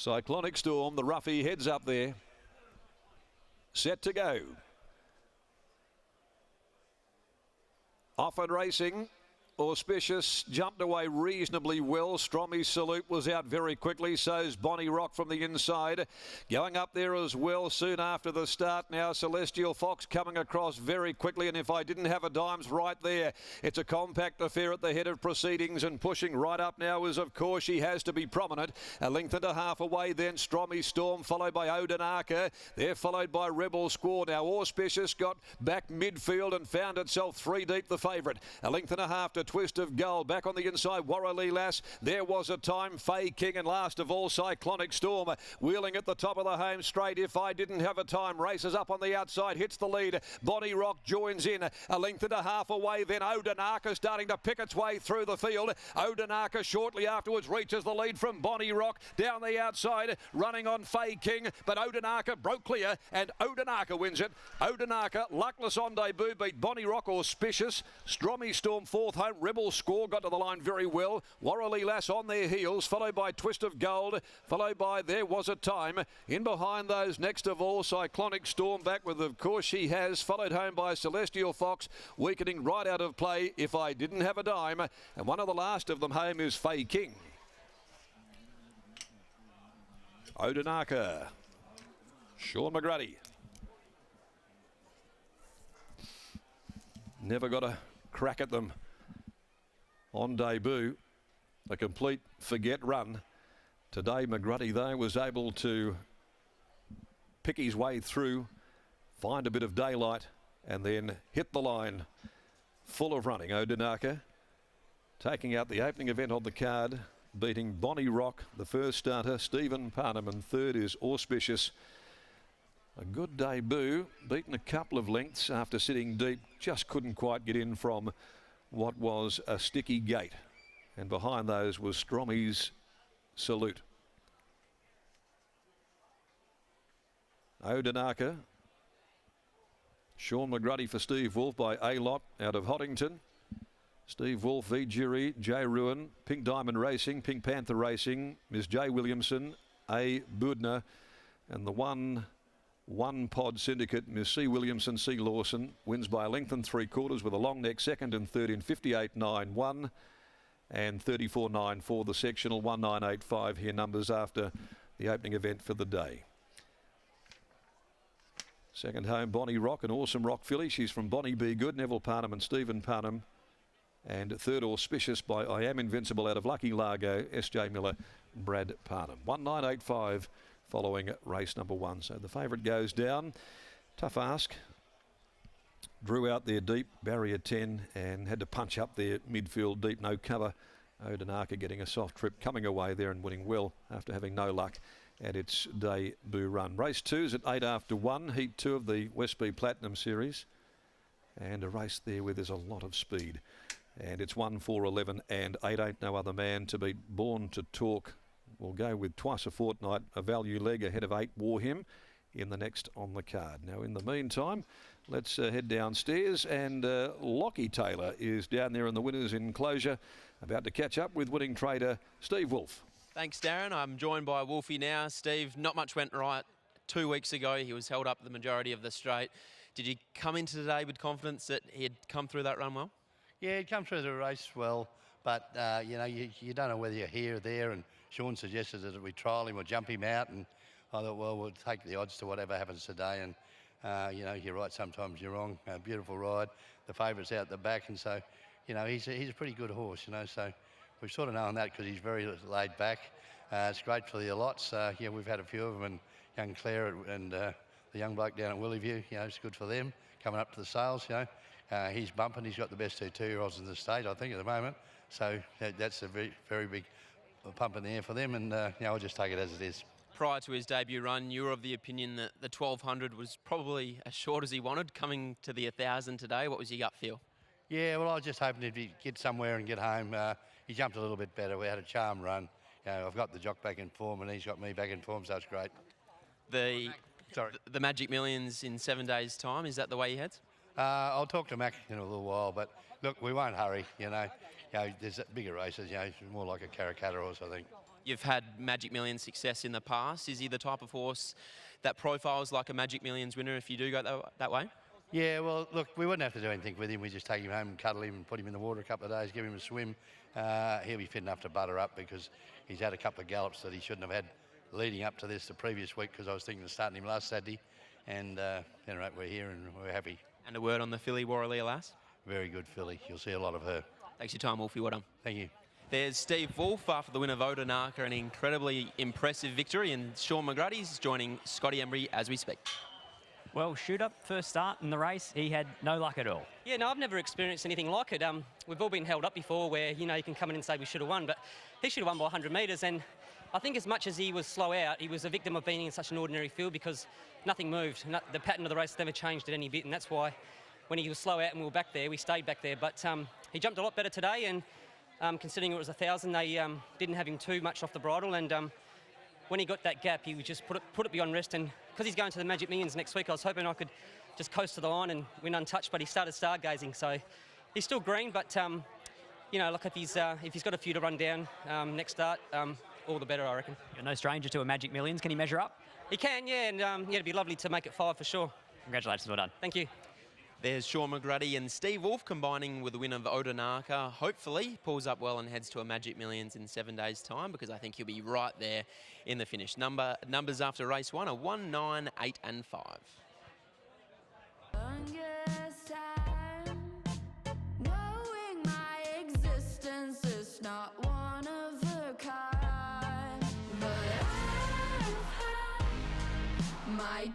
Cyclonic Storm, the roughie, heads up there. Set to go. Off and racing. Auspicious jumped away reasonably well. Stromy's Salute was out very quickly. So's Bonnie Rock from the inside. Going up there as well soon after the start now. Celestial Fox coming across very quickly. And If I Didn't Have a Dime's right there. It's a compact affair at the head of proceedings, and pushing right up now is, of course, She Has to Be Prominent. A length and a half away then. Stromy Storm followed by ODINAKA. They're followed by Rebel Squaw. Now Auspicious got back midfield and found itself 3 deep, the favourite. A length and a half to Twist of Gold. Back on the inside, Warrowlee Lass. There Was a Time, Fay King, and last of all, Cyclonic Storm. Wheeling at the top of the home straight. If I Didn't Have a Time. Races up on the outside, hits the lead. Bonnie Rock joins in. A length and a half away. Then ODINAKA starting to pick its way through the field. ODINAKA shortly afterwards reaches the lead from Bonnie Rock. Down the outside, running on Fay King. But ODINAKA broke clear, and ODINAKA wins it. ODINAKA, luckless on debut, beat Bonnie Rock Auspicious. Stromy Storm fourth home. Rebel Score got to the line very well. Warrowlee Lass on their heels, followed by Twist of Gold, followed by There Was a Time. In behind those, next of all, Cyclonic Storm back with, of course, She Has, followed home by Celestial Fox, weakening right out of play, If I Didn't Have a Dime. And one of the last of them home is Fay King. ODINAKA, Sean McGrady. Never got a crack at them on debut. A complete forget run. Today McGrady, though, was able to pick his way through, find a bit of daylight, and then hit the line full of running. ODINAKA taking out the opening event on the card, beating Bonnie Rock, the first starter, Stephen Parnham, and third is Auspicious. A good debut, beaten a couple of lengths after sitting deep, just couldn't quite get in from what was a sticky gate. And behind those was Stromy's Salute. ODINAKA, Sean McGrady for Steve Wolf by A-Lot out of Hoddington. Steve Wolf, V. Jury, J. Ruin, Pink Diamond Racing, Pink Panther Racing, Ms. J. Williamson, A. Budner, and the one pod syndicate, Miss C. Williamson, C. Lawson, wins by a length and 3/4 with a long neck second and third in 58.91 and 34.94 the sectional. 1985 here numbers after the opening event for the day. Second home, Bonnie Rock, an awesome rock filly. She's from Bonnie Be Good, Neville Parnham and Stephen Parnham. And third, Auspicious by I Am Invincible out of Lucky Largo, S.J. Miller, Brad Parnham. 1985 following race number 1. So the favourite goes down. Tough ask. Drew out there deep, barrier 10, and had to punch up there midfield deep, no cover. ODINAKA getting a soft trip, coming away there and winning well after having no luck at its debut run. Race 2 is at 8 after 1, Heat 2 of the Westby Platinum Series. And a race there where there's a lot of speed. And it's 1, 4, 11 and 8. Ain't no other man to beat Born to Talk. We'll go with twice a fortnight, a value leg ahead of 8 War Hymn in the next on the card. Now, in the meantime, let's head downstairs, and Lockie Taylor is down there in the winner's enclosure, about to catch up with winning trader Steve Wolf. Thanks, Darren. I'm joined by Wolfie now. Steve, not much went right 2 weeks ago. He was held up the majority of the straight. Did you come into today with confidence that he'd come through that run well? Yeah, he'd come through the race well, but you know, you don't know whether you're here or there, and Sean suggested that we trial him or jump him out, and I thought, well, we'll take the odds to whatever happens today. And you know, you're right, sometimes you're wrong. Beautiful ride. The favourite's out the back, and so, you know, he's a pretty good horse, you know, so we've sort of known that because he's very laid back. It's great for the lots. Yeah, we've had a few of them, and young Claire and the young bloke down at Willowview, you know, it's good for them coming up to the sales, you know. He's bumping. He's got the best two-year-olds in the state, I think, at the moment. So that's a very, very big pump in the air for them, and you know, I'll just take it as it is. Prior to his debut run, you were of the opinion that the 1200 was probably as short as he wanted. Coming to the 1000 today, what was your gut feel? Yeah, well, I was just hoping he'd get somewhere and get home. He jumped a little bit better. We had a charm run. You know, I've got the jock back in form, and he's got me back in form, so it's great. The Magic Millions in 7 days' time, is that the way he heads? I'll talk to Mac in a little while, but look, we won't hurry, you know. There's bigger races, you know, it's more like a Caracatta horse, I think. You've had Magic Millions success in the past. Is he the type of horse that profiles like a Magic Millions winner if you do go that way? Yeah, well, look, we wouldn't have to do anything with him. We just take him home and cuddle him and put him in the water a couple of days, give him a swim. He'll be fit enough to butter up because he's had a couple of gallops that he shouldn't have had leading up to this the previous week, because I was thinking of starting him last Saturday. And anyway, we're here and we're happy. And a word on the filly, Warralia Lass? Very good filly. You'll see a lot of her. Thanks for your time, Wolfie. Well done. Thank you. There's Steve Wolf after the win of ODINAKA, an incredibly impressive victory, and Sean McGrady's joining Scotty Embry as we speak. Well, Shooter, first start in the race, he had no luck at all. Yeah, no, I've never experienced anything like it. We've all been held up before where, you know, you can come in and say we should have won, but he should have won by 100 metres. And I think as much as he was slow out, he was a victim of being in such an ordinary field because nothing moved. The pattern of the race never changed at any bit, and that's why when he was slow out and we were back there, we stayed back there. But he jumped a lot better today, and considering it was 1,000, they didn't have him too much off the bridle. And when he got that gap, he would just put it beyond rest. And because he's going to the Magic Millions next week, I was hoping I could just coast to the line and win untouched, but he started stargazing. So he's still green, but you know, look, if he's got a few to run down next start, all the better, I reckon. You're no stranger to a Magic Millions. Can he measure up? He can, yeah, and yeah, it'd be lovely to make it 5 for sure. Congratulations, well done. Thank you. There's Sean McGrady and Steve Wolf combining with the win of ODINAKA. Hopefully pulls up well and heads to a Magic Millions in 7 days' time, because I think he'll be right there in the finish. Numbers after race 1 are 1, 9, 8 and 5. Longest time, knowing my existence is not one of a kind, but I've had my